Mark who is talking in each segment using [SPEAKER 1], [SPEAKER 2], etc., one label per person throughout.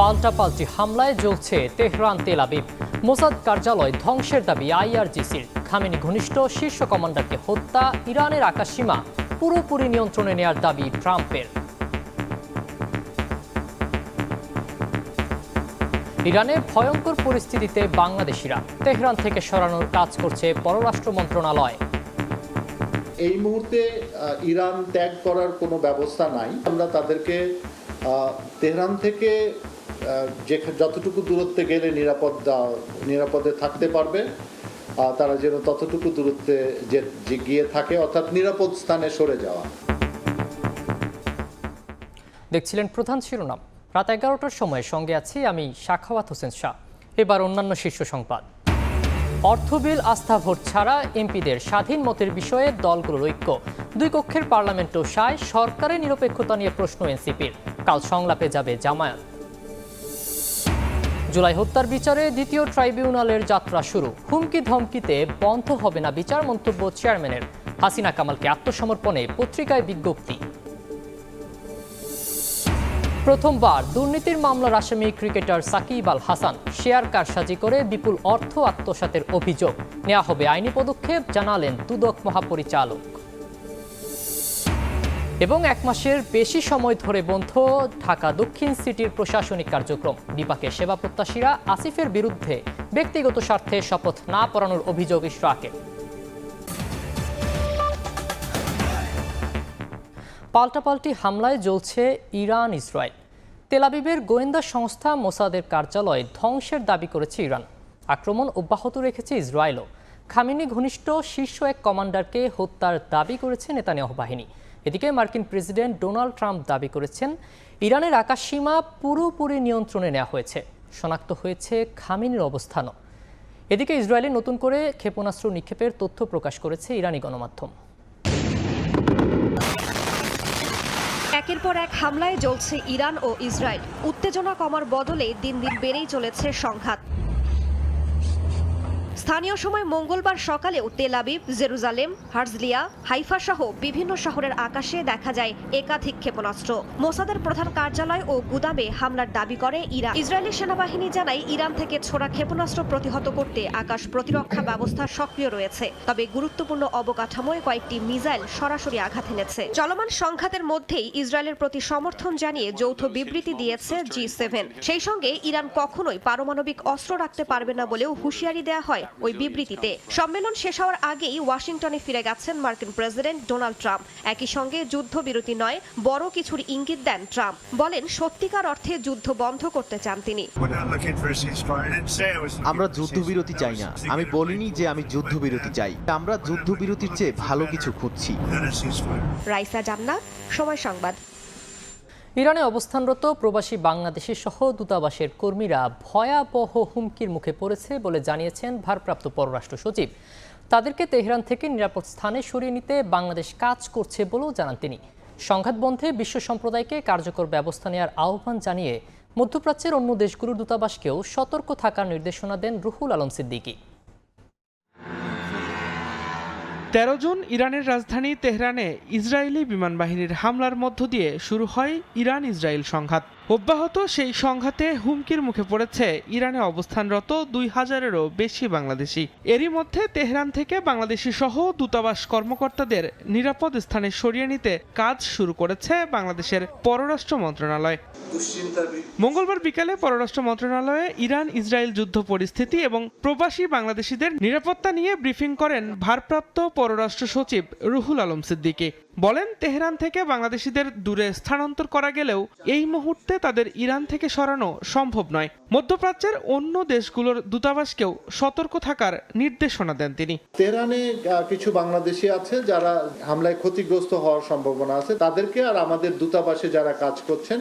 [SPEAKER 1] পাল্টাপাল্টি হামলায় জ্বলছে তেহরান তেল আবিব। মোসাদ কার্যালয় ধ্বংসের দাবি আইআরজিসির। খামেনি ঘনিষ্ঠ শীর্ষ কমান্ডারকে হত্যা, ইরানের আকাশসীমা পুরোপুরি নিয়ন্ত্রণে নেয়ার দাবি ট্রাম্পের। ইরানের ভয়ঙ্কর পরিস্থিতিতে বাংলাদেশিরা তেহরান থেকে সরানোর কাজ করছে পররাষ্ট্র মন্ত্রণালয়।
[SPEAKER 2] এই মুহূর্তে ইরান ত্যাগ করার কোনো ব্যবস্থা নাই। আমরা তাদেরকে তেহরান থেকে যতটুকু দূরত্বে গেলে নিরাপদে থাকতে পারবে, তারা যেন ততটুকু দূরত্বে গিয়ে থাকে, অর্থাৎ নিরাপদ স্থানে সরে যাওয়া।
[SPEAKER 1] দেখছিলেন প্রধান শিরোনাম। রাত 11টার সময় সঙ্গে আছি আমি সাখাওয়াত হোসেন শাহ। এবার অন্যান্য শীর্ষ সংবাদ। অর্থ বিল আস্থা ভোট ছাড়া এমপিদের স্বাধীন মতের বিষয়ে দলগুলোর ঐক্য। দুই কক্ষের পার্লামেন্টও সায়, সরকারের নিরপেক্ষতা নিয়ে প্রশ্ন এনসিপির। কাল সংলাপে যাবে জামায়াত। জুলাই হত্যার বিচারে দ্বিতীয় ট্রাইব্যুনালের যাত্রা শুরু। হুমকি ধমকিতে বন্ধ হবে না বিচার, মন্তব্য চেয়ারম্যানের। হাসিনা কামালকে আত্মসমর্পণে পত্রিকায় বিজ্ঞপ্তি। প্রথমবার দুর্নীতির মামলার আসামি ক্রিকেটার সাকিব আল হাসান। শেয়ার কারসাজি করে বিপুল অর্থ আত্মসাতের অভিযোগ। নেওয়া হবে আইনি পদক্ষেপ, জানালেন দুদক মহাপরিচালক। এবং 1 মাসের বেশি সময় ধরে বন্ধ ঢাকা দক্ষিণ সিটির প্রশাসনিক কার্যক্রম। বিপাকে সেবা প্রত্যাশীরা। আসিফের বিরুদ্ধে ব্যক্তিগত স্বার্থে শপথ না পড়ানোর অভিযোগ ইশরাকের। পাল্টাপাল্টি হামলায় জ্বলছে ইরান ইসরায়েল। তেল আবিবের গোয়েন্দা সংস্থা মোসাদের কার্যালয় ধ্বংসের দাবি করেছে ইরান। আক্রমণ অব্যাহত রেখেছে ইসরায়েলও। খামেনি ঘনিষ্ঠ শীর্ষ এক কমান্ডারকে হত্যার দাবি করেছে নেতানিয়াহু বাহিনী। এদিকে মার্কিন প্রেসিডেন্ট ডোনাল্ড ট্রাম্প দাবি করেছেন ইরানের আকাশসীমা পুরোপুরি নিয়ন্ত্রণে নেওয়া হয়েছে। শনাক্ত হয়েছে খামেনির অবস্থানও। এদিকে ইসরায়েলে নতুন করে ক্ষেপণাস্ত্র নিক্ষেপের তথ্য প্রকাশ করেছে ইরানি গণমাধ্যম।
[SPEAKER 3] একের পর এক হামলায় জ্বলছে ইরান ও ইসরায়েল। উত্তেজনা কমার বদলে দিন দিন বেড়েই চলেছে সংঘাত। স্থানীয় সময় মঙ্গলবার সকালেও তেল আবিব, জেরুজালেম, হার্জলিয়া, হাইফা সহ বিভিন্ন শহরের আকাশে দেখা যায় একাধিক ক্ষেপণাস্ত্র। মোসাদের প্রধান কার্যালয় ও গুদামে হামলার দাবি করে ইরান। ইসরায়েলি সেনাবাহিনী জানায় ইরান থেকে ছোড়া ক্ষেপণাস্ত্র প্রতিহত করতে আকাশ প্রতিরক্ষা ব্যবস্থা সক্রিয় রয়েছে। তবে গুরুত্বপূর্ণ অবকাঠামোয় কয়েকটি মিসাইল সরাসরি আঘাত এনেছে। চলমান সংঘাতের মধ্যেই ইসরায়েলের প্রতি সমর্থন জানিয়ে যৌথ বিবৃতি দিয়েছে G7। সেই সঙ্গে ইরান কখনোই পারমাণবিক অস্ত্র রাখতে পারবে না বলেও হুঁশিয়ারি দেওয়া হয় ওই বিবৃতিতে। সম্মেলন শেষ হওয়ার আগেই ওয়াশিংটনে ফিরে গেছেন মার্কিন প্রেসিডেন্ট ডোনাল্ড ট্রাম্প। একই সঙ্গে যুদ্ধবিরতি নয়, বড় কিছুর ইঙ্গিত দেন ট্রাম্প। বলেন সত্যিকার অর্থে যুদ্ধ বন্ধ করতে চান তিনি।
[SPEAKER 4] আমরা যুদ্ধবিরতি চাই না। আমি বলিনি যে আমি যুদ্ধবিরতি চাই। আমরা যুদ্ধবিরতির চেয়ে ভালো কিছু খুঁজছি।
[SPEAKER 3] রাইসা জান্নাত, সময় সংবাদ।
[SPEAKER 1] ইরানে অবস্থানরত প্রবাসী বাংলাদেশি সহ দূতাবাসের কর্মীরা ভয়াবহ হুমকির মুখে পড়েছে বলে জানিয়েছেন ভারপ্রাপ্ত পররাষ্ট্র সচিব। তাদেরকে তেহরান থেকে নিরাপদ স্থানে সরিয়ে নিতে বাংলাদেশ কাজ করছে বলেও জানান তিনি। সংঘাত বন্ধে বিশ্ব সম্প্রদায়কে কার্যকর ব্যবস্থা নেওয়ার আহ্বান জানিয়ে মধ্যপ্রাচ্যের অন্য দেশগুলোর দূতাবাসকেও সতর্ক থাকার নির্দেশনা দেন রুহুল আলম সিদ্দিকী।
[SPEAKER 5] 13 জুন ইরানের রাজধানী তেহরানে ইসরায়েলি বিমান বাহিনীর হামলার মধ্য দিয়ে শুরু হয় ইরান ইসরায়েল সংঘাত। অব্যাহত সেই সংঘাতে হুমকির মুখে পড়েছে ইরানে অবস্থানরত 2000-এরও বেশি বাংলাদেশি। এরই মধ্যে তেহরান থেকে বাংলাদেশি সহ দূতাবাস কর্মকর্তাদের নিরাপদ স্থানে সরিয়ে নিতে কাজ শুরু করেছে বাংলাদেশের পররাষ্ট্র মন্ত্রণালয়। মঙ্গলবার বিকালে পররাষ্ট্র মন্ত্রণালয়ে ইরান ইসরায়েল যুদ্ধ পরিস্থিতি এবং প্রবাসী বাংলাদেশিদের নিরাপত্তা নিয়ে ব্রিফিং করেন ভারপ্রাপ্ত পররাষ্ট্র সচিব রুহুল আলম সিদ্দিকী। বলেন তেহরান থেকে বাংলাদেশিদের দূরে স্থানান্তর করা গেলেও এই মুহূর্তে তাদের ইরান থেকে সরানো সম্ভব নয়। মধ্যপ্রাচ্যের অন্য দেশগুলোর দূতাবাসকেও সতর্ক থাকার নির্দেশনা দেন তিনি।
[SPEAKER 2] তেহরানে কিছু বাংলাদেশি আছে যারা হামলায় ক্ষতিগ্রস্ত হওয়ার সম্ভাবনা আছে, তাদেরকে আর আমাদের দূতাবাসে যারা কাজ করছেন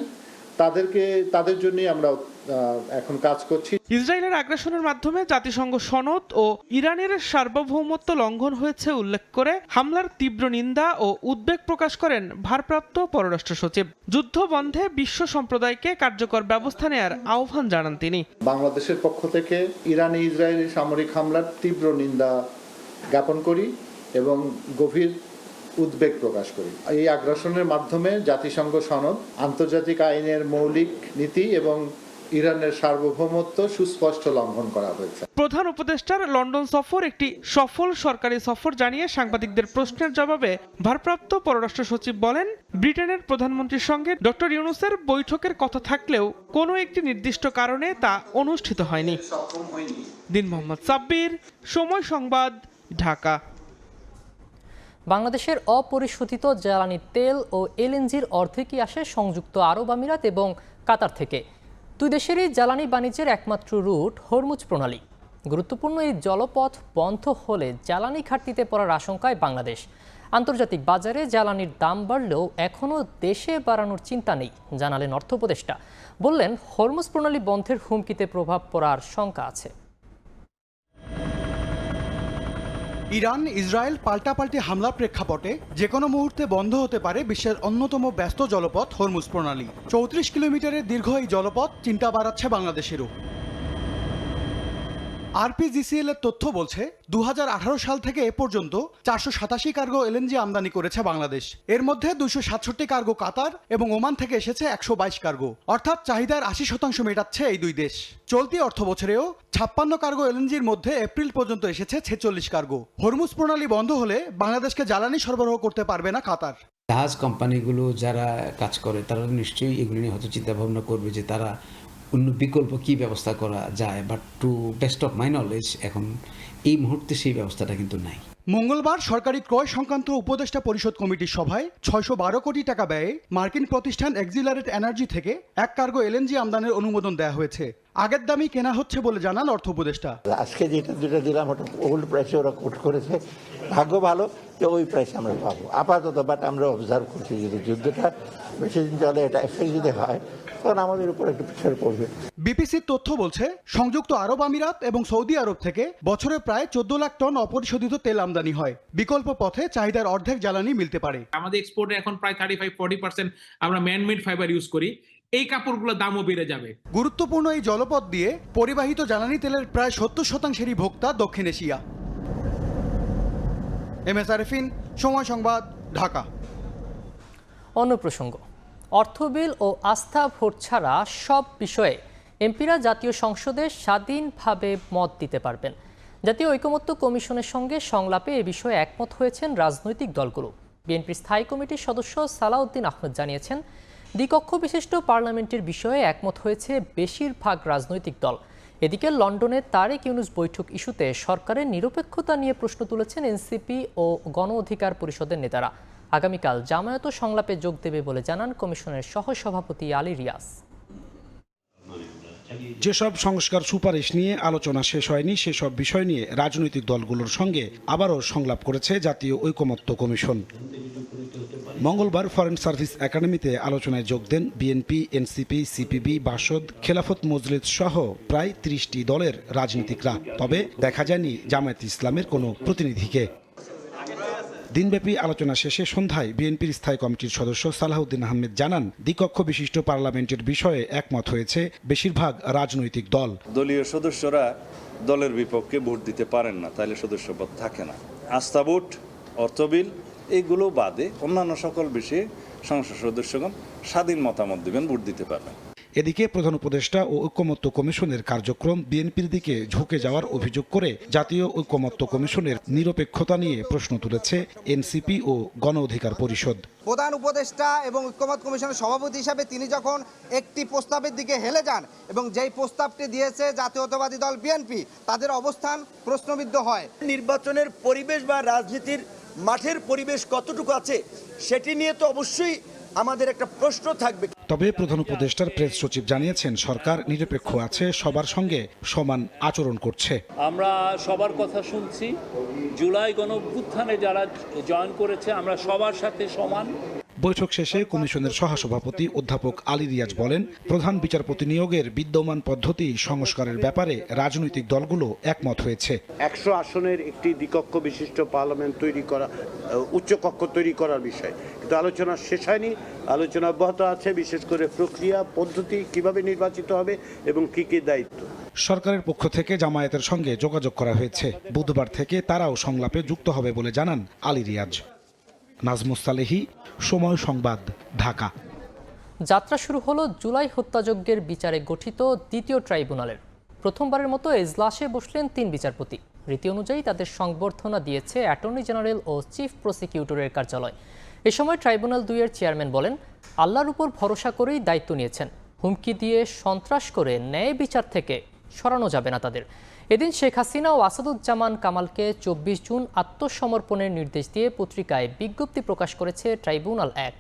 [SPEAKER 2] তাদের জন্যই আমরা এখন কাজ করছি।
[SPEAKER 5] ইসরায়েলের আগ্রাসনের মাধ্যমে জাতিসংঘ সনদ ও ইরানের সার্বভৌমত্ব লঙ্ঘন হয়েছে উল্লেখ করে হামলার তীব্র নিন্দা ও উদ্বেগ প্রকাশ করেন ভারপ্রাপ্ত পররাষ্ট্র সচিব। যুদ্ধ বন্ধে বিশ্ব সম্প্রদায়কে কার্যকর ব্যবস্থা নেয়ার আহ্বান জানান তিনি।
[SPEAKER 2] বাংলাদেশের পক্ষ থেকে ইরানে ইসরায়েলি সামরিক হামলার তীব্র নিন্দা জ্ঞাপন করি এবং গভীর উদ্বেগ প্রকাশ করি। এই আগ্রাসনের মাধ্যমে জাতিসংঘ সনদ, আন্তর্জাতিক আইনের মৌলিক নীতি এবং ইরানের সার্বভৌমত্ব সুস্পষ্ট লঙ্ঘন করা হয়েছে।
[SPEAKER 5] প্রধান উপদেষ্টার লন্ডন সফর একটি সফল সরকারি সফর জানিয়ে সাংবাদিকদের প্রশ্নের জবাবে ভারপ্রাপ্ত পররাষ্ট্র সচিব বলেন, ব্রিটেনের প্রধানমন্ত্রীর সঙ্গে ডক্টর ইউনূসের বৈঠকের কথা থাকলেও কোনো একটি নির্দিষ্ট কারণে তা অনুষ্ঠিত হয়নি। দিন মোহাম্মদ সাব্বির, সময় সংবাদ, ঢাকা।
[SPEAKER 1] বাংলাদেশের অপরিশোধিত জ্বালানি তেল ও এলএনজির অর্ধেকই আসে সংযুক্ত আরব আমিরাত এবং কাতার থেকে। দুই দেশেরই জ্বালানি বাণিজ্যের একমাত্র রুট হরমুজ প্রণালী। গুরুত্বপূর্ণ এই জলপথ বন্ধ হলে জ্বালানি ঘাটতিতে পড়ার আশঙ্কায় বাংলাদেশ। আন্তর্জাতিক বাজারে জ্বালানির দাম বাড়লেও এখনও দেশে বাড়ানোর চিন্তা নেই, জানালেন অর্থ উপদেষ্টা। বললেন, হরমুজ প্রণালী বন্ধের হুমকিতে প্রভাব পড়ার শঙ্কা আছে।
[SPEAKER 6] ইরান ইসরায়েল পাল্টাপাল্টি হামলার প্রেক্ষাপটে যে কোনো মুহূর্তে বন্ধ হতে পারে বিশ্বের অন্যতম ব্যস্ত জলপথ হরমুজ প্রণালী। ৩৪ কিলোমিটারের দীর্ঘ এই জলপথ চিন্তা বাড়াচ্ছে বাংলাদেশেরও। আরপিজিসিএল এর তথ্য বলছে ২০১৮ সাল থেকে এ পর্যন্ত ৪৮৭ কার্গো এলএনজি আমদানি করেছে বাংলাদেশ। এর মধ্যে ২৬৭ কার্গো কাতার এবং ওমান থেকে এসেছে ১২২ কার্গো, অর্থাৎ চাহিদার ৮০% মেটাচ্ছে এই দুই দেশ। চলতি অর্থ বছরেও ৫৬ কার্গো এলএনজির মধ্যে এপ্রিল পর্যন্ত এসেছে ৪৬ কার্গো। হরমুজ প্রণালী বন্ধ হলে বাংলাদেশকে জ্বালানি সরবরাহ করতে পারবে না কাতার।
[SPEAKER 7] জাহাজ কোম্পানিগুলো যারা কাজ করে তারা নিশ্চয়ই এগুলো নিয়ে হয়তো চিন্তা ভাবনা করবে যে তারা অন্য বিকল্প কি ব্যবস্থা করা যায়, but to best of my knowledge এখন এই মুহূর্তে সেই ব্যবস্থাটা কিন্তু নাই।
[SPEAKER 6] মঙ্গলবার সরকারি ক্রয় সংক্রান্ত উপদেষ্টা পরিষদ কমিটির সভায় ৬১২ কোটি টাকা ব্যয়ে মার্কিন প্রতিষ্ঠান এক্সিলারেট এনার্জি থেকে এক কার্গো এলএনজি আমদানির অনুমোদন দেওয়া হয়েছে। আগের দামই কেনা হচ্ছে বলে জানান অর্থ উপদেষ্টা।
[SPEAKER 8] আজকে যেটা দিলাম ওটা ওল্ড প্রাইসে ওরা কোট করেছে, ভাগ্য ভালো যে ওই প্রাইসে আমরা পাবো আপাতত। বাট আমরা অবজার্ভ করছি যদি যুদ্ধটা বেশি দিন চলে, এটা এফেক্ট যদি হয় তখন আমাদের উপর একটু প্রেশার পড়বে।
[SPEAKER 6] বিপিসির তথ্য বলছে সংযুক্ত আরব আমিরাত এবং সৌদি আরব থেকে বছরে প্রায় ১৪ লাখ টন অপরিশোধিত তেল আমদানি হয়। বিকল্প পথে চাহিদার অর্ধেক জ্বালানি মিলতে পারে।
[SPEAKER 9] আমাদের এক্সপোর্টে এখন প্রায় 35-40% আমরা ম্যানমেড ফাইবার ইউজ করি। এই কাপড়গুলোর দামও বেড়ে যাবে।
[SPEAKER 6] গুরুত্বপূর্ণ এই জলপথ দিয়ে পরিবাহিত জ্বালানি তেলের প্রায় ৭০%-এরই ভোক্তা দক্ষিণ এশিয়া। MS আরেফিন, সময় সংবাদ, ঢাকা।
[SPEAKER 1] অন্য প্রসঙ্গ, অর্থ বিল ও আস্থা ভোট ছাড়া সব বিষয়ে এমপিরা জাতীয় সংসদে স্বাধীনভাবে মত দিতে পারবেন। জাতীয় ঐকমত্য কমিশনের সঙ্গে সংলাপে এ বিষয়ে একমত হয়েছেন রাজনৈতিক দলগুলো। বিএনপির স্থায়ী কমিটির সদস্য সালাউদ্দিন আহমেদ জানিয়েছেন, দ্বিকক্ষ বিশিষ্ট পার্লামেন্টের বিষয়ে একমত হয়েছে বেশিরভাগ রাজনৈতিক দল। এদিকে লন্ডনে তারেক ইউনূস বৈঠক ইস্যুতে সরকারের নিরপেক্ষতা নিয়ে প্রশ্ন তুলেছেন এনসিপি ও গণ অধিকার পরিষদের নেতারা। আগামীকাল জামায়াত সংলাপে যোগ দেবে বলে জানান কমিশনের সহসভাপতি আলী রিয়াজ।
[SPEAKER 10] যেসব সংস্কার সুপারিশ নিয়ে আলোচনা শেষ হয়নি সেসব বিষয় নিয়ে রাজনৈতিক দলগুলোর সঙ্গে আবারও সংলাপ করেছে জাতীয় ঐকমত্য কমিশন। মঙ্গলবার ফরেন সার্ভিস একাডেমিতে আলোচনায় যোগ দেন BNP, NCP, CPB, Basad, Khelafat Majlis সহ প্রায় ৩০টি দলের রাজনীতিকরা। তবে দেখা যায়নি জামায়াত ইসলামের কোনো প্রতিনিধিকে। দিনব্যাপী আলোচনা শেষে সন্ধ্যায় বিএনপির স্থায়ী কমিটির সদস্য সালাউদ্দিন আহমেদ জানান, দ্বিকক্ষ বিশিষ্ট পার্লামেন্টের বিষয়ে একমত হয়েছে বেশিরভাগ রাজনৈতিক দল।
[SPEAKER 11] দলীয় সদস্যরা দলের বিপক্ষে ভোট দিতে পারেন না, তাহলে সদস্যপদ থাকে না। আস্থা ভোট, অর্থ বিল এগুলো বাদে অন্যান্য সকল বিষয়ে সংসদ সদস্যগণ স্বাধীন মতামত দেবেন, ভোট দিতে পারবেন।
[SPEAKER 10] এদিকে প্রধান উপদেষ্টা ও ঐকমত্য কমিশনের কার্যক্রম বিএনপির দিকে ঝুঁকে যাওয়ার অভিযোগ করে জাতীয় ঐকমত্য কমিশনের নিরপেক্ষতা নিয়ে প্রশ্ন তুলেছে এনসিপি ও গণ অধিকার পরিষদ।
[SPEAKER 12] প্রধান উপদেষ্টা এবং ঐকমত্য কমিশনের সভাপতি হিসাবে তিনি যখন একটি প্রস্তাবের দিকে হেলে যান এবং যেই প্রস্তাবটি দিয়েছে জাতীয়তাবাদী দল বিএনপি, তাদের অবস্থান প্রশ্নবিদ্ধ হয়।
[SPEAKER 13] নির্বাচনের পরিবেশ বা রাজনীতির মাঠের পরিবেশ কতটুকু আছে সেটি নিয়ে তো অবশ্যই আমাদের একটা প্রশ্ন থাকবে।
[SPEAKER 10] তবে প্রধান উপদেষ্টার প্রেস সচিব জানিয়েছেন, সরকার নিরপেক্ষ আছে, সবার সঙ্গে সমান আচরণ করছে।
[SPEAKER 14] আমরা সবার কথা শুনছি। জুলাই গণঅভ্যুত্থানে যারা জয়েন করেছে আমরা সবার সাথে সমান।
[SPEAKER 10] বৈঠক শেষে কমিশনের সহসভাপতি অধ্যাপক আলী রিয়াজ বলেন, প্রধান বিচারপতি নিয়োগের বিদ্যমান পদ্ধতি সংস্কারের ব্যাপারে রাজনৈতিক দলগুলো একমত হয়েছে।
[SPEAKER 15] ১০০ আসনের একটি দ্বিকক্ষ বিশিষ্ট পার্লামেন্ট তৈরি করা, উচ্চকক্ষ তৈরি করার বিষয় কিন্তু আলোচনা শেষ হয়নি। আলোচনা অব্যাহত আছে, বিশেষ করে প্রক্রিয়া পদ্ধতি কিভাবে নির্বাচিত হবে এবং কি কি দায়িত্ব।
[SPEAKER 10] সরকারের পক্ষ থেকে জামায়াতের সঙ্গে যোগাযোগ করা হয়েছে। বুধবার থেকে তারাও সংলাপে যুক্ত হবে বলে জানান আলী রিয়াজ। নাজমুস সালেহী, সময় সংবাদ, ঢাকা।
[SPEAKER 1] যাত্রা শুরু হলো জুলাই হত্যাযজ্ঞের বিচারে গঠিত দ্বিতীয় ট্রাইব্যুনালের। প্রথমবারের মতো এজলাসে বসলেন 3 বিচারপতি। রীতি অনুযায়ী তাদের সংবর্ধনা দিয়েছে অ্যাটর্নি জেনারেল ও চিফ প্রসিকিউটরের কার্যালয়। এ সময় ট্রাইব্যুনাল 2 এর চেয়ারম্যান বলেন, আল্লাহর উপর ভরসা করেই দায়িত্ব নিয়েছেন। হুমকি দিয়ে সন্ত্রাস করে ন্যায় বিচার থেকে সরানো যাবে না তাদের। এদিন শেখ হাসিনা ও আসাদুজ্জামান কামালকে 24 জুন আত্মসমর্পণের নির্দেশ দিয়ে পত্রিকায় বিজ্ঞপ্তি প্রকাশ করেছে ট্রাইব্যুনাল 1।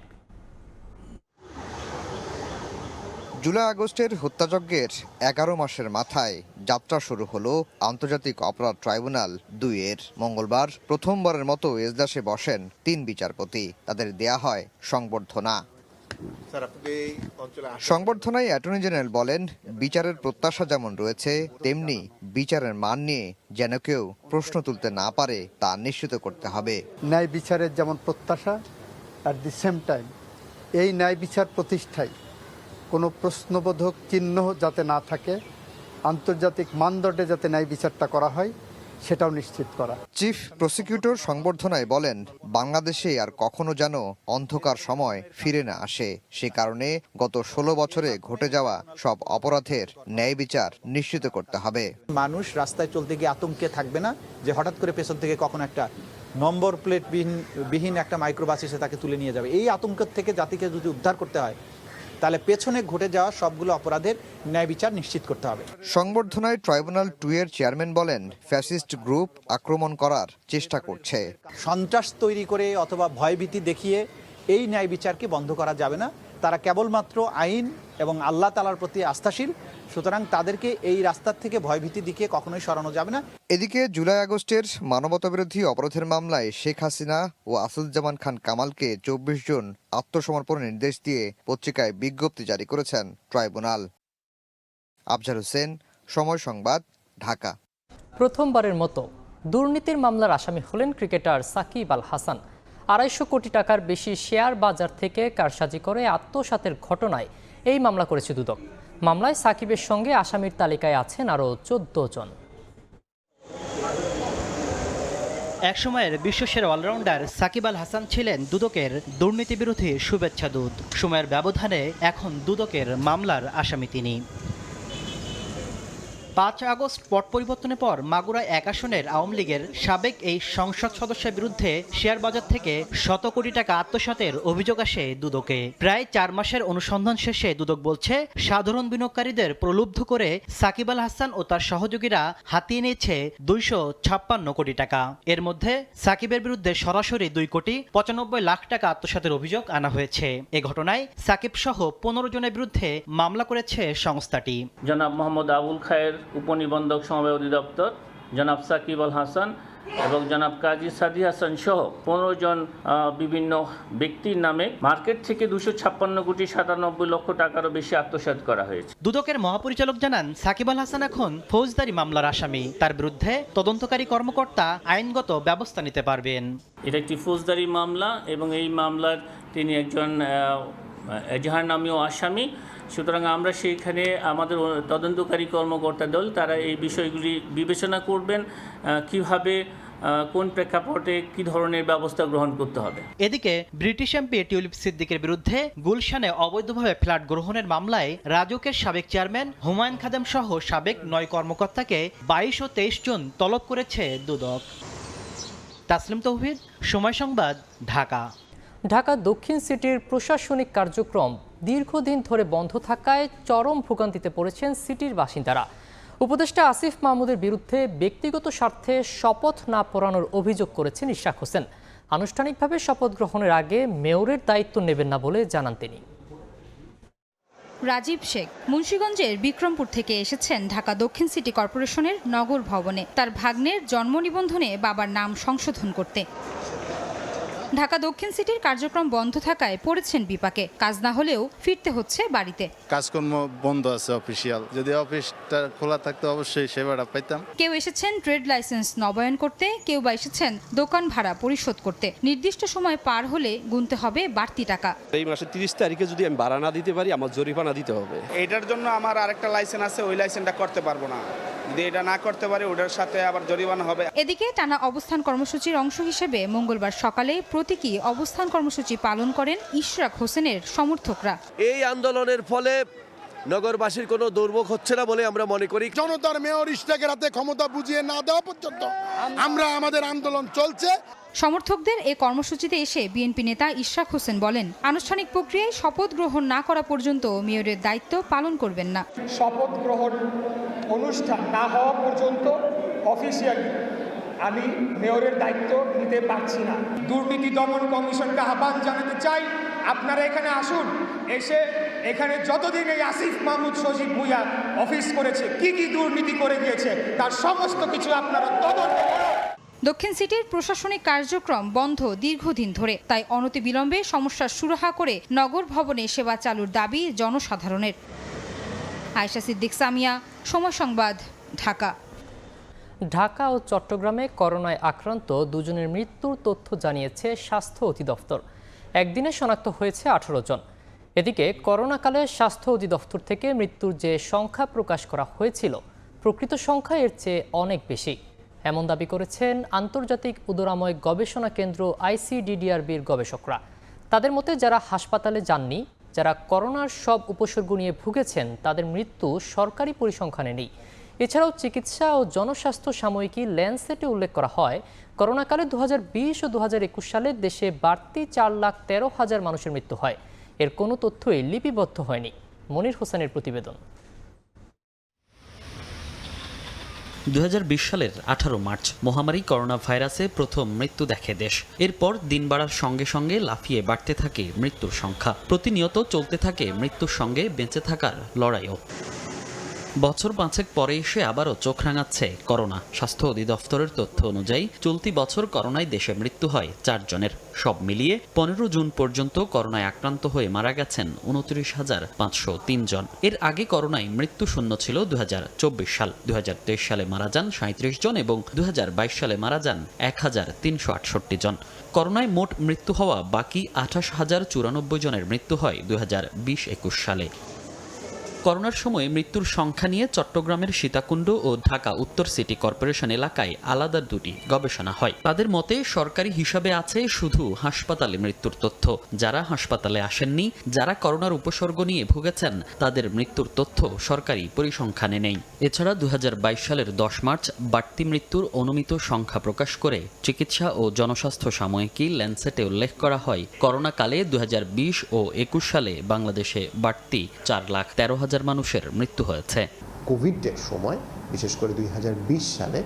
[SPEAKER 16] জুলাই আগস্টের হত্যাযজ্ঞের 11 মাসের মাথায় যাত্রা শুরু হলো আন্তর্জাতিক অপরাধ ট্রাইব্যুনাল 2 এর। মঙ্গলবার প্রথমবারের মতো এজলাসে বসেন 3 বিচারপতি। তাদের দেয়া হয় সংবর্ধনা। সংবর্ধনায় অ্যাটর্নি জেনারেল বলেন, বিচারের প্রত্যাশা যেমন রয়েছে তেমনি বিচারের মান নিয়ে যেন কেউ প্রশ্ন তুলতে না পারে তা নিশ্চিত করতে হবে।
[SPEAKER 17] ন্যায় বিচারের যেমন প্রত্যাশা, অ্যাট দি সেম টাইম এই ন্যায় বিচার প্রতিষ্ঠায় কোনো প্রশ্নবোধক চিহ্ন যাতে না থাকে, আন্তর্জাতিক মানদণ্ডে যাতে ন্যায় বিচারটা করা হয় সেটাও নিশ্চিত করা।
[SPEAKER 16] চিফ প্রসিকিউটর সংবর্ধনায় বলেন, বাংলাদেশে আর কখনো যেন অন্ধকার সময় ফিরে না আসে। সে কারণে গত 16 বছরে ঘটে যাওয়া সব অপরাধের ন্যায় বিচার নিশ্চিত করতে হবে।
[SPEAKER 18] মানুষ রাস্তায় চলতে গিয়ে আতঙ্কে থাকবে না যে হঠাৎ করে পেছন থেকে কখন একটা নম্বর প্লেট বিহীন একটা মাইক্রোবাস এসে তাকে তুলে নিয়ে যাবে। এই আতঙ্ক থেকে জাতিকে যদি উদ্ধার করতে হয় তাহলে পেছনে ঘটে যাওয়া সবগুলো অপরাধের ন্যায় বিচার নিশ্চিত করতে হবে।
[SPEAKER 16] সংবর্ধনায় ট্রাইব্যুনাল 2 এর চেয়ারম্যান বলেন, ফ্যাসিস্ট গ্রুপ আক্রমণ করার চেষ্টা করছে।
[SPEAKER 18] সন্ত্রাস তৈরি করে অথবা ভয়ভীতি দেখিয়ে এই ন্যায় বিচারকে বন্ধ করা যাবে না। তারা কেবলমাত্র আইন এবং আল্লাহ তাআলার প্রতি আস্থাশীল, সুতরাং তাদেরকে এই রাস্তার থেকে ভয়ভীতি দেখিয়ে কখনোই সরানো যাবে না।
[SPEAKER 16] এদিকে জুলাই আগস্টের মানবতাবিরোধী অপরাধের মামলায় শেখ হাসিনা ও আসাদুজ্জামান খান কামালকে 24 জুন আত্মসমর্পণের নির্দেশ দিয়ে পত্রিকায় বিজ্ঞপ্তি জারি করেছেন ট্রাইব্যুনাল। আফজার হোসেন, সময় সংবাদ, ঢাকা।
[SPEAKER 1] প্রথমবারের মতো দুর্নীতির মামলার আসামি হলেন ক্রিকেটার সাকিব আল হাসান। 250 কোটি টাকার বেশি শেয়ার বাজার থেকে কারসাজি করে আত্মসাতের ঘটনায় এই মামলা করেছে দুদক। মামলায় সাকিবের সঙ্গে আসামির তালিকায় আছেন আরও 14 জন।
[SPEAKER 19] একসময়ের বিশ্বসেরা অলরাউন্ডার সাকিব আল হাসান ছিলেন দুদকের দুর্নীতি বিরোধী শুভেচ্ছা দূত। সময়ের ব্যবধানে এখন দুদকের মামলার আসামি তিনি। 5 আগস্ট পট পরিবর্তনের পর মাগুরা 1 আসনের আওয়ামী লীগের সাবেক এই সংসদ সদস্যের বিরুদ্ধে শেয়ার বাজার থেকে 100 কোটি টাকা আত্মসাতের অভিযোগ আসে দুদকে। প্রায় 4 মাসের অনুসন্ধান শেষে দুদক বলছে, সাধারণ বিনিয়োগকারীদের প্রলুব্ধ করে সাকিব আল হাসান ও তার সহযোগীরা হাতিয়ে নিয়েছে 256 কোটি টাকা। এর মধ্যে সাকিবের বিরুদ্ধে সরাসরি 2 কোটি 95 লাখ টাকা আত্মসাতের অভিযোগ আনা হয়েছে। এ ঘটনায় সাকিব সহ 15 জনের বিরুদ্ধে মামলা করেছে সংস্থাটি।
[SPEAKER 14] জনাব মোহাম্মদ আবুল খায়ের, উপনিবন্ধক সমবায় অধিদপ্তর, জনাব সাকিব আল হাসান এবং জনাব কাজী সাদি হাসান সহ 15 জন বিভিন্ন ব্যক্তির নামে মার্কেট থেকে 256 কোটি 97 লক্ষ টাকারও বেশি আত্মসাৎ করা হয়েছে।
[SPEAKER 19] দুদকের মহাপরিচালক জানান, সাকিব আল হাসান এখন ফৌজদারি মামলার আসামি। তার বিরুদ্ধে তদন্তকারী কর্মকর্তা আইনগত ব্যবস্থা নিতে পারবেন।
[SPEAKER 14] এটা একটি ফৌজদারি মামলা এবং এই মামলার তিনি একজন এজাহার নামীয় আসামি। সুতরাং আমরা সেইখানে আমাদের তদন্তকারী কর্মকর্তা দল তারা এই বিষয়গুলি বিবেচনা করবেন, কিভাবে কোন প্রেক্ষাপটে কি ধরনের ব্যবস্থা গ্রহণ করতে হবে।
[SPEAKER 19] এদিকে ব্রিটিশ এমপি টিউলিপ সিদ্দিকের বিরুদ্ধে গুলশানে অবৈধভাবে ফ্ল্যাট গ্রহণের মামলায় রাজউকের সাবেক চেয়ারম্যান হুমায়ুন খাদেম সহ সাবেক 9 কর্মকর্তাকে 22 ও 23 জুন তলব করেছে দুদক। তাসলিম তৌহিদ, সময় সংবাদ, ঢাকা।
[SPEAKER 1] ঢাকা দক্ষিণ সিটির প্রশাসনিক কার্যক্রম দীর্ঘদিন ধরে বন্ধ থাকায় চরম ভোগান্তিতে পড়েছেন সিটির বাসিন্দারা। উপদেষ্টা আসিফ মাহমুদের বিরুদ্ধে ব্যক্তিগত স্বার্থে শপথ না পড়ানোর অভিযোগ করেছেন ইশরাক হোসেন। আনুষ্ঠানিকভাবে শপথ গ্রহণের আগে মেয়রের দায়িত্ব নেবেন না বলে জানান তিনি।
[SPEAKER 20] রাজীব শেখ মুন্সিগঞ্জের বিক্রমপুর থেকে এসেছেন ঢাকা দক্ষিণ সিটি কর্পোরেশনের নগর ভবনে তার ভাগ্নের জন্ম নিবন্ধনে বাবার নাম সংশোধন করতে। ঢাকা দক্ষিণ সিটির কার্যক্রম বন্ধ থাকায় পড়েছেন বিপাকে। কাজ না হলেও ফিরতে হচ্ছে বাড়িতে।
[SPEAKER 21] কাজকর্ম বন্ধ আছে অফিসিয়াল, যদি অফিসটা খোলা থাকতো অবশ্যই সেবাটা পাইতাম।
[SPEAKER 20] কেউ এসেছেন ট্রেড লাইসেন্স নবায়ন করতে, কেউ বা এসেছেন দোকান ভাড়া পরিশোধ করতে। নির্দিষ্ট সময় পার হলে গুনতে হবে বাড়তি টাকা।
[SPEAKER 22] এই মাসের 30 তারিখে যদি আমি ভাড়া না দিতে পারি আমার জরিমানা দিতে হবে।
[SPEAKER 23] এটার জন্য আমার আরেকটা লাইসেন্স আছে, ওই লাইসেন্সটা করতে পারবো না।
[SPEAKER 3] যদি এটা না করতে পারে ওটার সাথে আবার জরিমানা হবে।
[SPEAKER 20] এদিকে টানা অবস্থান কর্মসূচির অংশ হিসেবে মঙ্গলবার সকালে প্রতীকী অবস্থান কর্মসূচি পালন করেন ইশরাক হোসেনের সমর্থকরা।
[SPEAKER 22] এই আন্দোলনের ফলে নগরবাসীর কোনো দুর্ভোগ হচ্ছে না বলে আমরা মনে করি।
[SPEAKER 4] জনতার মেয়র ইশরাকের হাতে ক্ষমতা বুঝিয়ে না দেওয়া পর্যন্ত আমরা আমাদের আন্দোলন চলছে।
[SPEAKER 20] সমর্থকদের এ কর্মসূচিতে এসে বিএনপি নেতা ইশরাক হোসেন বলেন, আনুষ্ঠানিক প্রক্রিয়ায় শপথ গ্রহণ না করা পর্যন্ত মেয়রের দায়িত্ব পালন করবেন না।
[SPEAKER 23] শপথ গ্রহণ অনুষ্ঠান না হওয়া পর্যন্ত অফিসিয়ালি আমি মেয়রের দায়িত্ব নিতে পারছি না। দুর্নীতি দমন কমিশনকে আহ্বান জানাতে চাই, আপনারা এখানে আসুন, এসে এখানে যতদিন এই আসিফ মাহমুদ সজীব ভুঁইয়া অফিস করেছে, কি কি দুর্নীতি করে গিয়েছে তার সমস্ত কিছু আপনারা তদন্ত করুন।
[SPEAKER 20] দক্ষিণ সিটির প্রশাসনিক কার্যক্রম বন্ধ দীর্ঘদিন ধরে, তাই অনতিবিলম্বে সমস্যার সুরাহা করে নগর ভবনে সেবা চালুর দাবি জনসাধারণের। আয়েশা সিদ্দিক সামিয়া, সময় সংবাদ, ঢাকা।
[SPEAKER 1] ঢাকা ও চট্টগ্রামে করোনায় আক্রান্ত দুজনের মৃত্যুর তথ্য জানিয়েছে স্বাস্থ্য অধিদপ্তর। একদিনে শনাক্ত হয়েছে 18 জন। এদিকে করোনাকালে স্বাস্থ্য অধিদপ্তর থেকে মৃত্যুর যে সংখ্যা প্রকাশ করা হয়েছিল, প্রকৃত সংখ্যা এর চেয়ে অনেক বেশি, এমন দাবি করেছেন আন্তর্জাতিক উদরাময় গবেষণা কেন্দ্র ICDDRBর গবেষকরা। তাদের মতে যারা হাসপাতালে যাননি, যারা করোনার সব উপসর্গ নিয়ে ভুগেছেন, তাদের মৃত্যু সরকারি পরিসংখ্যানে নেই। এছাড়াও চিকিৎসা ও জনস্বাস্থ্য সাময়িকী ল্যান্সেটে উল্লেখ করা হয়, করোনাকালে 2020 ও 2021 সালে দেশে বাড়তি 4,13,000 মানুষের মৃত্যু হয়। এর কোনো তথ্যই লিপিবদ্ধ হয়নি। মনির হোসেনের প্রতিবেদন।
[SPEAKER 24] 2020 সালের 18 মার্চ মহামারী করোনা ভাইরাসে প্রথম মৃত্যু দেখে দেশ। এরপর দিন বাড়ার সঙ্গে সঙ্গে লাফিয়ে বাড়তে থাকে মৃত্যুর সংখ্যা। প্রতিনিয়ত চলতে থাকে মৃত্যুর সঙ্গে বেঁচে থাকার লড়াইও। বছর 5 পরে এসে আবারও চোখ রাঙাচ্ছে করোনা। স্বাস্থ্য অধিদপ্তরের তথ্য অনুযায়ী চলতি বছর করোনায় দেশে মৃত্যু হয় 4 জনের। সব মিলিয়ে 15 জুন পর্যন্ত করোনায় আক্রান্ত হয়ে মারা গেছেন 29,503 জন। এর আগে করোনায় মৃত্যু শূন্য ছিল 2024 সাল। 2023 সালে মারা যান 37 জন এবং 2022 সালে মারা যান 1,368 জন। করোনায় মোট মৃত্যু হওয়া বাকি 28,094 জনের মৃত্যু হয় 2020-21 সালে। করোনার সময় মৃত্যুর সংখ্যা নিয়ে চট্টগ্রামের সীতাকুণ্ড ও ঢাকা উত্তর সিটি কর্পোরেশন এলাকায় আলাদা দুটি গবেষণা হয়। তাদের মতে সরকারি হিসাবে আছে শুধু হাসপাতালে মৃত্যুর তথ্য। যারা হাসপাতালে আসেননি, যারা করোনার উপসর্গ নিয়ে ভুগেছেন, তাদের মৃত্যুর তথ্য সরকারি পরিসংখ্যানে নেই। এছাড়া 2022 সালের 10 মার্চ বাড়তি মৃত্যুর অনুমিত সংখ্যা প্রকাশ করে চিকিৎসা ও জনস্বাস্থ্য সাময়িকী ল্যান্সেটে উল্লেখ করা হয়, করোনাকালে 2020 ও 21 সালে বাংলাদেশে বাড়তি 4,13,000 মানুষের মৃত্যু হয়েছে।
[SPEAKER 25] কোভিডের সময় বিশেষ করে 2020 সালে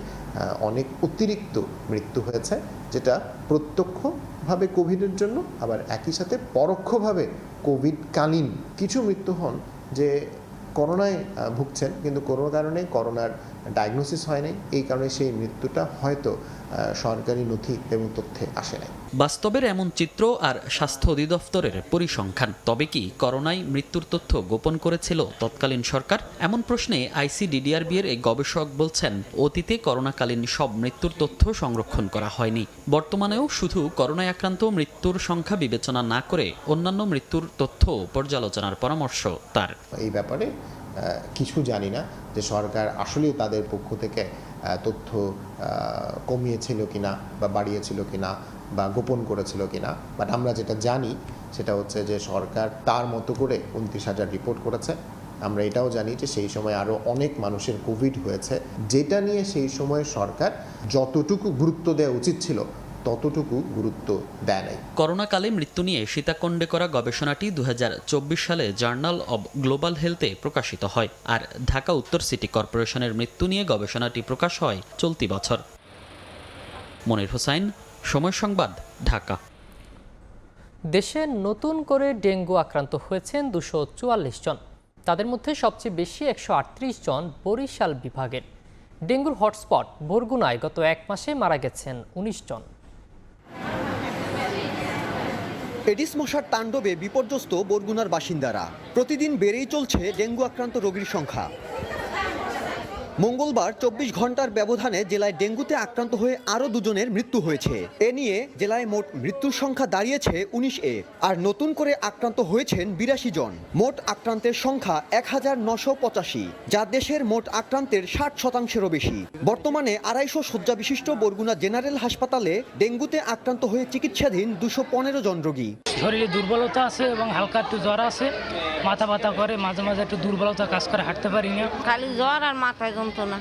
[SPEAKER 25] অনেক অতিরিক্ত মৃত্যু হয়েছে, যেটা প্রত্যক্ষভাবে কোভিডের জন্য, আবার একই সাথে পরোক্ষভাবে কোভিডকালীন কিছু মৃত্যু হন যে করোনায় ভুগছেন কিন্তু কোনো কারণে করোনার ডায়াগনোসিস হয় নাই, এই কারণে সেই মৃত্যুটা হয়তো সরকারি নথি এবং তথ্যে আসে নাই।
[SPEAKER 24] বাস্তবের এমন চিত্র আর স্বাস্থ্য অধিদপ্তরের পরিসংখ্যান। তবে কি করোনায় মৃত্যুর তথ্য গোপন করেছিল তৎকালীন সরকার? এমন প্রশ্নে ICDDRBর এই গবেষক বলছেন, অতীতে করোনাকালীন সব মৃত্যুর তথ্য সংরক্ষণ করা হয়নি। বর্তমানেও শুধু করোনায় আক্রান্ত মৃত্যুর সংখ্যা বিবেচনা না করে অন্যান্য মৃত্যুর তথ্য পর্যালোচনার পরামর্শ তার।
[SPEAKER 25] এই ব্যাপারে কিছু জানি না যে সরকার আসলে তাদের পক্ষ থেকে তথ্য কমিয়েছিল কিনা বা বাড়িয়েছিল কিনা বা গোপন করেছিল কিনা, বাট আমরা যেটা জানি সেটা হচ্ছে যে সরকার তার মতো করে 29,000 রিপোর্ট করেছে। আমরা এটাও জানি যে সেই সময় আরও অনেক মানুষের কোভিড হয়েছে, যেটা নিয়ে সেই সময় সরকার যতটুকু গুরুত্ব দেওয়া উচিত ছিল ততটুকু গুরুত্ব দেয় নাই।
[SPEAKER 24] করোনাকালে মৃত্যু নিয়ে সীতাকুণ্ডে করা গবেষণাটি 2024 সালে জার্নাল অব গ্লোবাল হেলথে প্রকাশিত হয়। আর ঢাকা উত্তর সিটি কর্পোরেশনের মৃত্যু নিয়ে গবেষণাটি প্রকাশ হয় চলতি বছর। মনির হোসেন, সময় সংবাদ, ঢাকা।
[SPEAKER 1] দেশে নতুন করে ডেঙ্গু আক্রান্ত হয়েছেন 244 জন। তাদের মধ্যে সবচেয়ে বেশি 138 জন বরিশাল বিভাগের। ডেঙ্গুর হটস্পট বরগুনায় গত 1 মাসে মারা গেছেন 19 জন।
[SPEAKER 26] এডিস মশার তাণ্ডবে বিপর্যস্ত বরগুনার বাসিন্দারা। প্রতিদিন বেড়েই চলছে ডেঙ্গু আক্রান্ত রোগীর সংখ্যা। মঙ্গলবার 24 ঘন্টার ব্যবধানে জেলায় ডেঙ্গুতে আক্রান্ত হয়ে আরও 2 জনের মৃত্যু হয়েছে। এ নিয়ে জেলায় মোট মৃত্যুর সংখ্যা দাঁড়িয়েছে 19-এ, আর নতুন করে আক্রান্ত হয়েছেন 82 জন। মোট আক্রান্তের সংখ্যা 1985, যা দেশের মোট আক্রান্তের 60%-এরও বেশি। বর্তমানে 250 শয্যা বিশিষ্ট বরগুনা জেনারেল হাসপাতালে ডেঙ্গুতে আক্রান্ত হয়ে চিকিৎসাধীন 215 জন রোগী।
[SPEAKER 2] শরীরে দুর্বলতা আছে এবং হালকা একটু জ্বর আছে, মাথা ব্যথা করে, মাঝে মাঝে একটু দুর্বলতা কাজ করে, হাঁটতে পারি না।
[SPEAKER 5] খালি জ্বর আর মাথায় যন্ত্রণা,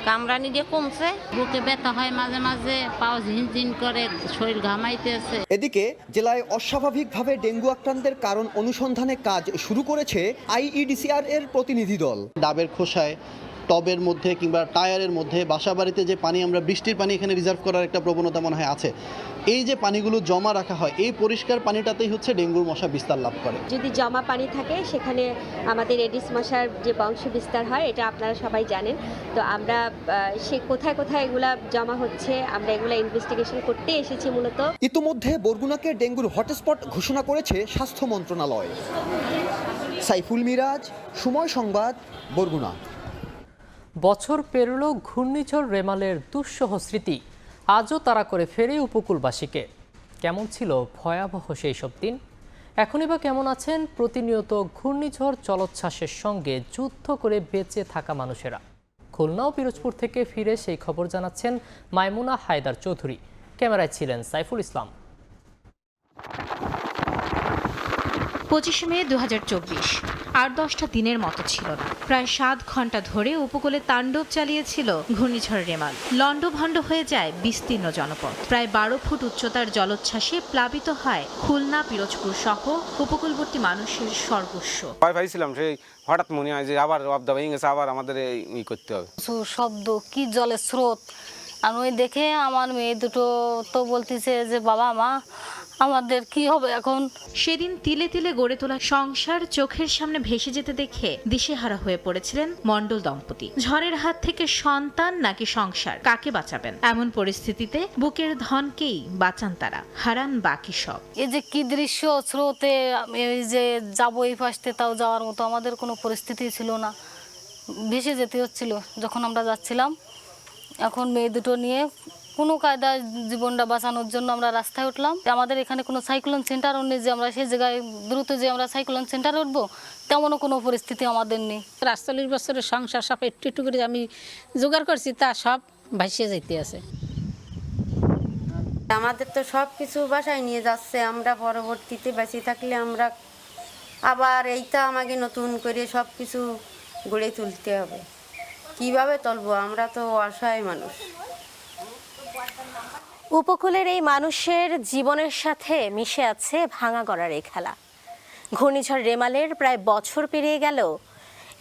[SPEAKER 5] কামড়ানি দিয়ে কমছে, বুকে ব্যথা হয় মাঝে মাঝে, পাও ঝিনঝিন করে, শরীর ঘামাইতেছে।
[SPEAKER 26] এদিকে জেলায় অস্বাভাবিকভাবে ডেঙ্গু আক্রান্তের কারণ অনুসন্ধানে কাজ শুরু করেছে IEDCR এর প্রতিনিধি দল।
[SPEAKER 6] ডাবের খোসায়, টবের মধ্যে কিংবা টায়ারের মধ্যে, বাসাবাড়িতে যে পানি আমরা বৃষ্টির পানি এখানে রিজার্ভ করার একটা প্রবণতা মনে হয় আছে, এই যে পানিগুলো জমা রাখা হয়, এই পরিষ্কার পানিটাতেই হচ্ছে ডেঙ্গুর মশা বিস্তার লাভ করে।
[SPEAKER 7] যদি জমা পানি থাকে সেখানে আমাদের এডিস মশার যে বংশ বিস্তার হয়, এটা আপনারা সবাই জানেন। তো আমরা সে কোথায় কোথায় এগুলা জমা হচ্ছে, আমরা এগুলা ইনভেস্টিগেশন করতে এসেছি মূলত।
[SPEAKER 26] ইতিমধ্যে বরগুনাকে ডেঙ্গুর হটস্পট ঘোষণা করেছে স্বাস্থ্য মন্ত্রণালয়। সাইফুল মিরাজ, সময় সংবাদ, বরগুনা।
[SPEAKER 1] বছর পেরোল ঘূর্ণিঝড় রেমালের দুঃসহ স্মৃতি আজও তাড়া করে ফেরে উপকূলবাসীকে। কেমন ছিল ভয়াবহ সেই সব দিন? এখনই বা কেমন আছেন প্রতিনিয়ত ঘূর্ণিঝড় জলোচ্ছ্বাসের সঙ্গে যুদ্ধ করে বেঁচে থাকা মানুষেরা? খুলনা ও পিরোজপুর থেকে ফিরে সেই খবর জানাচ্ছেন মাইমুনা হায়দার চৌধুরী। ক্যামেরায় ছিলেন সাইফুল ইসলাম।
[SPEAKER 20] 25 মে 2024, 8-10টা দিনের মতো ছিল না। প্রায় 7 ঘন্টা ধরে উপকূলে তাণ্ডব চালিয়েছিল ঘূর্ণিঝড় রেমাল। লণ্ডভণ্ড হয়ে যায় বিস্তীর্ণ জনপদ। প্রায় 12 ফুট উচ্চতার জলোচ্ছ্বাসে প্লাবিত হয় খুলনা, পিরোজপুর সহ উপকূলবর্তী মানুষের সর্বস্ব।
[SPEAKER 8] ভয় পাইছিলাম, সেই হঠাৎ মনে হয় যে আবার অবদা ভেঙে গেছে, আবার আমাদের এই করতে হবে।
[SPEAKER 9] শব্দ, কি জলের স্রোত, আর ওই দেখে আমার মেয়ে দুটো তো বলতেছে যে বাবা মা আমাদের কি হবে এখন।
[SPEAKER 20] সেদিন তিলে তিলে গড়ে তোলা সংসার চোখের সামনে ভেসে যেতে দেখে দিশেহারা হয়ে পড়েছিলেন মণ্ডল দম্পতি। ঝড়ের হাত থেকে সন্তান নাকি সংসার, কাকে বাঁচাবেন? এমন পরিস্থিতিতে বুকের ধনকেই বাঁচান তারা, হারান বাকি সব।
[SPEAKER 9] এই যে কি দৃশ্য, স্রোতে এই যে যাবো এই পাশে, তাও যাওয়ার মতো আমাদের কোনো পরিস্থিতি ছিল না, ভেসে যেতে হচ্ছিল যখন আমরা যাচ্ছিলাম। এখন মেয়ে দুটো নিয়ে কোনো কায়দায় জীবনটা বাঁচানোর জন্য আমরা রাস্তায় উঠলাম। আমাদের এখানে কোনো সাইক্লোন সেন্টারও নেই যে আমরা সেই জায়গায় দ্রুত যে আমরা সাইক্লোন সেন্টারে উঠবো, তেমনও কোনো পরিস্থিতি আমাদের নেই।
[SPEAKER 5] 40 বছরের সংসার সব একটু একটু করে আমি জোগাড় করছি, তা সব ভাসিয়ে যাইতে আছে।
[SPEAKER 9] আমাদের তো সব কিছু বাসায় নিয়ে যাচ্ছে, আমরা পরবর্তীতে বেঁচে থাকলে আমরা আবার এইটা আমাকে নতুন করে সব কিছু গড়ে তুলতে হবে। কিভাবে তুলবো? আমরা তো অসহায় মানুষ।
[SPEAKER 27] উপকূলের এই মানুষের জীবনের সাথে মিশে আছে ভাঙা গড়ার এই খেলা। ঘূর্ণিঝড় রেমালের প্রায় বছর পেরিয়ে গেল,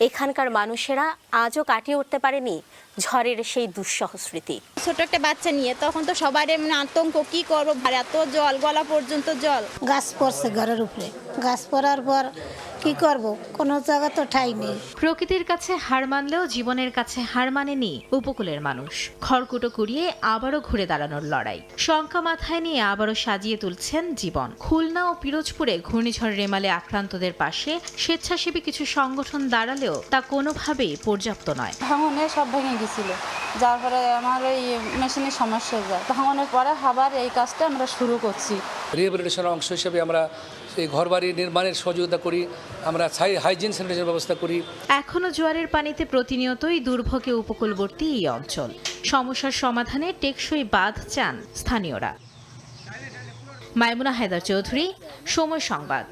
[SPEAKER 27] এখানকার মানুষেরা আজও কাটিয়ে উঠতে পারেনি ঝড়ের সেই দুঃসহ স্মৃতি।
[SPEAKER 5] ছোট একটা বাচ্চা নিয়ে তখন তো সবাই আতঙ্ক, কি করবো, এত জল, গলা পর্যন্ত জল।
[SPEAKER 9] গাছ পড়ছে ঘরের উপরে, গাছ পড়ার পর কি করব, কোনো জায়গা তো ঠাই নেই।
[SPEAKER 20] প্রকৃতির কাছে হার মানলেও জীবনের কাছে হার মানেনি উপকূলের মানুষ। খড়কুটো কুড়িয়ে আবারও ঘুরে দাঁড়ানোর লড়াই, শঙ্কা মাথায় নিয়ে আবারও সাজিয়ে তুলছেন জীবন। খুলনা ও পিরোজপুরে ঘূর্ণিঝড় রেমালে আক্রান্তদের পাশে স্বেচ্ছাসেবী কিছু সংগঠন দাঁড়ালেও তা কোনোভাবেই পর্যাপ্ত নয়।
[SPEAKER 5] ভাঙনে সব ভেঙে গেছিল, যার ফলে আমার ওই মেশিনের সমস্যা যায়। ভাঙনের পরে আবার এই কাজটা আমরা শুরু করছি।
[SPEAKER 28] রিহ্যাবিলিটেশনের অংশ হিসেবে আমরা এই ঘরবাড়ি নির্মাণের সহযোগিতা করি, আমরা হাইজিন স্যানিটেশন ব্যবস্থা করি।
[SPEAKER 20] এখনো জোয়ারের পানিতে প্রতিনিয়তই দুর্ভোগে উপকূলবর্তী এই অঞ্চল। সমস্যার সমাধানে টেকসই বাঁধ চান স্থানীয়রা। মাইমুনা হায়দার চৌধুরী, সময় সংবাদ।